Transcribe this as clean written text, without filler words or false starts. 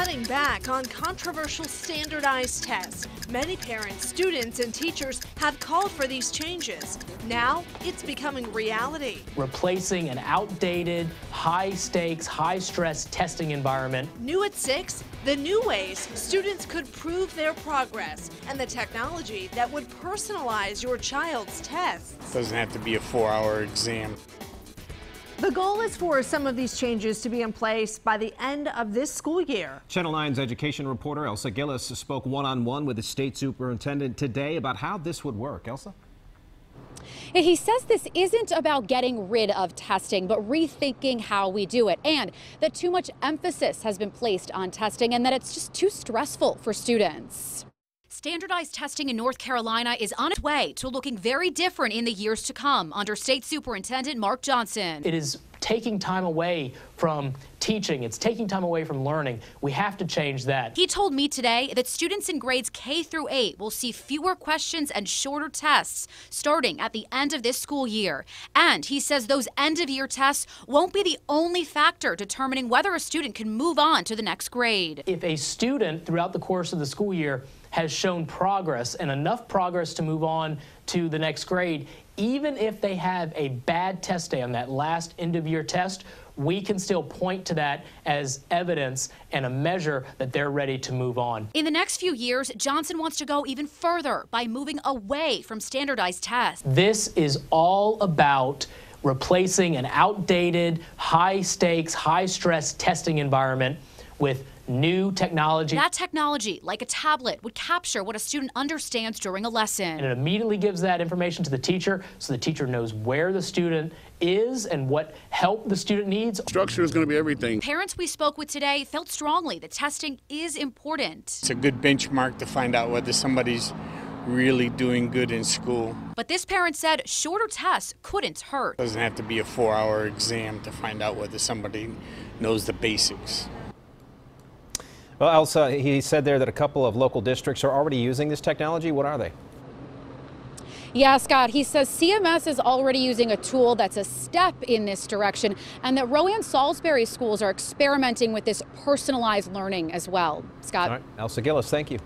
cutting back on controversial standardized tests. Many parents, students, and teachers have called for these changes. Now it's becoming reality. Replacing an outdated, high-stakes, high-stress testing environment. New at 6, the new ways students could prove their progress and the technology that would personalize your child's tests. It doesn't have to be a 4-hour exam. The goal is for some of these changes to be in place by the end of this school year. Channel 9's education reporter Elsa Gillis spoke one-on-one with the state superintendent today about how this would work. Elsa? He says this isn't about getting rid of testing, but rethinking how we do it, and that too much emphasis has been placed on testing and that it's just too stressful for students. Standardized testing in North Carolina is on its way to looking very different in the years to come under State Superintendent Mark Johnson. It is taking time away from teaching. It's taking time away from learning. We have to change that. He told me today that students in grades K through 8 will see fewer questions and shorter tests starting at the end of this school year. And he says those end-of-year tests won't be the only factor determining whether a student can move on to the next grade. If a student throughout the course of the school year has shown progress and enough progress to move on to the next grade, even if they have a bad test day on that last end-of-year test, we can still point to that as evidence and a measure that they're ready to move on. In the next few years, Johnson wants to go even further by moving away from standardized tests. This is all about replacing an outdated, high-stakes, high-stress testing environment with new technology. That technology, like a tablet, would capture what a student understands during a lesson. And it immediately gives that information to the teacher so the teacher knows where the student is and what help the student needs. Structure is going to be everything. Parents we spoke with today felt strongly that testing is important. It's a good benchmark to find out whether somebody's really doing good in school. But this parent said shorter tests couldn't hurt. It doesn't have to be a 4-hour exam to find out whether somebody knows the basics. Well, Elsa, he said there that a couple of local districts are already using this technology. What are they? Yeah, Scott, he says CMS is already using a tool that's a step in this direction, and that Rowan and Salisbury schools are experimenting with this personalized learning as well. Scott? All right. Elsa Gillis, thank you.